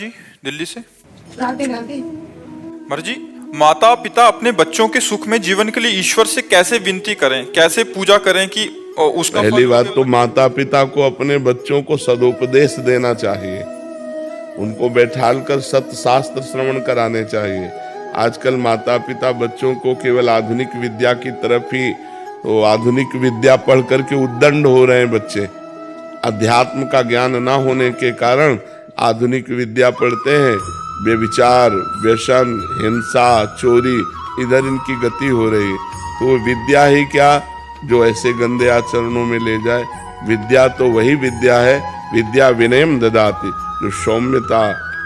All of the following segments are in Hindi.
जी दिल्ली से। राधे राधे। मर जी, माता पिता अपने बच्चों के सुख में जीवन के लिए ईश्वर से कैसे विनती करें, कैसे पूजा करें कि उसका पहली फल बात तो माता पिता को अपने बच्चों को सदुपदेश देना चाहिए, उनको बैठाल कर सत्य शास्त्र श्रवण कराने चाहिए। आजकल माता पिता बच्चों को केवल आधुनिक विद्या की तरफ ही, तो आधुनिक विद्या पढ़ करके उद्दंड हो रहे हैं बच्चे। अध्यात्म का ज्ञान ना होने के कारण आधुनिक विद्या पढ़ते हैं, व्यभिचार, व्यसन, हिंसा, चोरी, इधर इनकी गति हो रही है। तो विद्या ही क्या जो ऐसे गंदे आचरणों में ले जाए। विद्या तो वही विद्या है, विद्या विनयम ददाति, जो सौम्यता,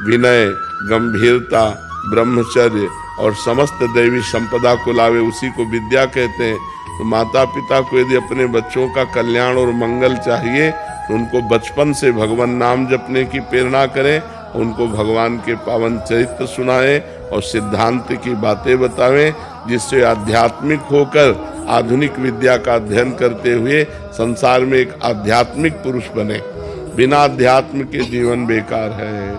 विनय, गंभीरता, ब्रह्मचर्य और समस्त दैवी संपदा को लावे, उसी को विद्या कहते हैं। तो माता पिता को यदि अपने बच्चों का कल्याण और मंगल चाहिए तो उनको बचपन से भगवान नाम जपने की प्रेरणा करें, उनको भगवान के पावन चरित्र सुनाएं और सिद्धांत की बातें बतावें, जिससे आध्यात्मिक होकर आधुनिक विद्या का अध्ययन करते हुए संसार में एक आध्यात्मिक पुरुष बने। बिना अध्यात्म के जीवन बेकार है।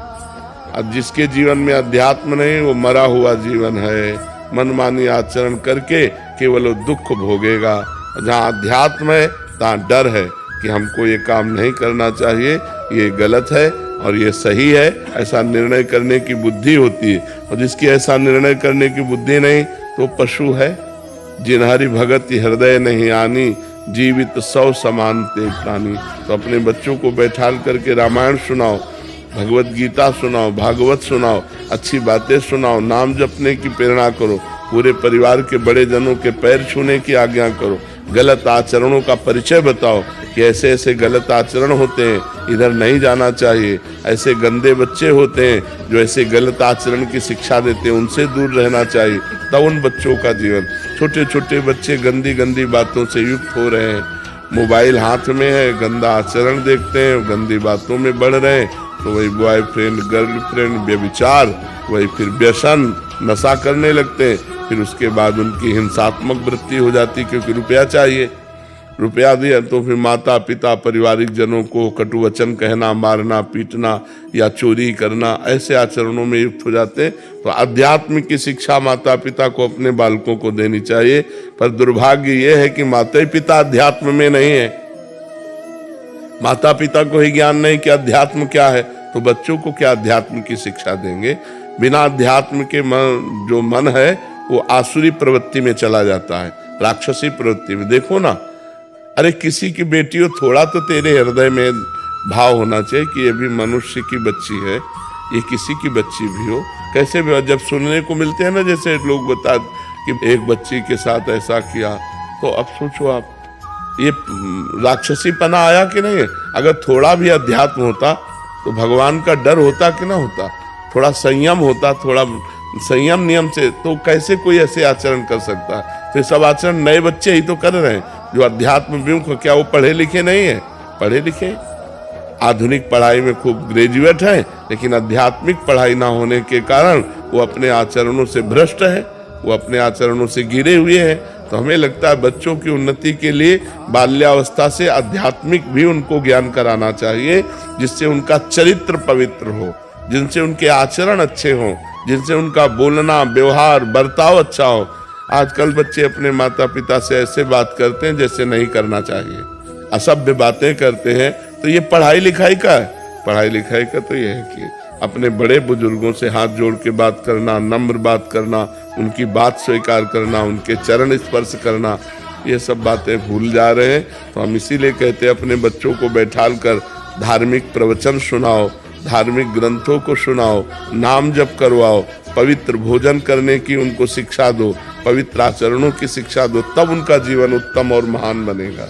अब जिसके जीवन में अध्यात्म नहीं वो मरा हुआ जीवन है। मनमानी आचरण करके केवल दुख भोगेगा। जहाँ अध्यात्म है तहाँ डर है कि हमको ये काम नहीं करना चाहिए, ये गलत है और ये सही है, ऐसा निर्णय करने की बुद्धि होती है। और जिसकी ऐसा निर्णय करने की बुद्धि नहीं तो पशु है। जिन्हारी भगत हृदय नहीं आनी, जीवित सौ समान ते प्राणी। तो अपने बच्चों को बैठाल करके रामायण सुनाओ, भगवत गीता सुनाओ, भागवत सुनाओ, अच्छी बातें सुनाओ, नाम जपने की प्रेरणा करो, पूरे परिवार के बड़े जनों के पैर छूने की आज्ञा करो, गलत आचरणों का परिचय बताओ कि ऐसे ऐसे गलत आचरण होते हैं, इधर नहीं जाना चाहिए, ऐसे गंदे बच्चे होते हैं जो ऐसे गलत आचरण की शिक्षा देते हैं, उनसे दूर रहना चाहिए। तब उन बच्चों का जीवन, छोटे छोटे बच्चे गंदी गंदी बातों से युक्त हो रहे हैं, मोबाइल हाथ में है, गंदा आचरण देखते हैं, गंदी बातों में बढ़ रहे हैं, तो वही बॉयफ्रेंड, गर्लफ्रेंड, व्यभिचार, वही फिर व्यसन, नशा करने लगते हैं। फिर उसके बाद उनकी हिंसात्मक वृत्ति हो जाती, क्योंकि रुपया चाहिए। रुपया दिया तो फिर माता पिता पारिवारिक जनों को कटु वचन कहना, मारना, पीटना या चोरी करना, ऐसे आचरणों में युक्त हो जाते हैं। तो अध्यात्म की शिक्षा माता पिता को अपने बालकों को देनी चाहिए। पर दुर्भाग्य यह है कि माता पिता अध्यात्म में नहीं है। माता पिता को ही ज्ञान नहीं कि अध्यात्म क्या है, तो बच्चों को क्या अध्यात्म की शिक्षा देंगे। बिना अध्यात्म के जो मन है वो आसुरी प्रवृत्ति में चला जाता है, राक्षसी प्रवृत्ति में। देखो ना, अरे किसी की बेटी हो, थोड़ा तो तेरे हृदय में भाव होना चाहिए कि ये भी मनुष्य की बच्ची है, ये किसी की बच्ची भी हो। कैसे भी जब सुनने को मिलते हैं ना, जैसे लोग बता कि एक बच्ची के साथ ऐसा किया, तो अब सोचो आप, ये राक्षसी पना आया कि नहीं है। अगर थोड़ा भी अध्यात्म होता तो भगवान का डर होता कि ना होता, थोड़ा संयम होता, थोड़ा संयम नियम से, तो कैसे कोई ऐसे आचरण कर सकता है। तो सब आचरण नए बच्चे ही तो कर रहे हैं जो अध्यात्म विमुख। क्या वो पढ़े लिखे नहीं है? पढ़े लिखे, आधुनिक पढ़ाई में खूब ग्रेजुएट है, लेकिन आध्यात्मिक पढ़ाई ना होने के कारण वो अपने आचरणों से भ्रष्ट है, वो अपने आचरणों से गिरे हुए हैं। तो हमें लगता है बच्चों की उन्नति के लिए बाल्यावस्था से आध्यात्मिक भी उनको ज्ञान कराना चाहिए, जिससे उनका चरित्र पवित्र हो, जिनसे उनके आचरण अच्छे हों, जिनसे उनका बोलना, व्यवहार, बर्ताव अच्छा हो। आजकल बच्चे अपने माता पिता से ऐसे बात करते हैं जैसे नहीं करना चाहिए, असभ्य बातें करते हैं। तो ये पढ़ाई लिखाई का है? पढ़ाई लिखाई का तो ये है कि अपने बड़े बुजुर्गों से हाथ जोड़ के बात करना, नम्र बात करना, उनकी बात स्वीकार करना, उनके चरण स्पर्श करना, ये सब बातें भूल जा रहे हैं। तो हम इसीलिए कहते हैं अपने बच्चों को बैठाल कर धार्मिक प्रवचन सुनाओ, धार्मिक ग्रंथों को सुनाओ, नाम जप करवाओ, पवित्र भोजन करने की उनको शिक्षा दो, पवित्र आचरणों की शिक्षा दो, तब उनका जीवन उत्तम और महान बनेगा।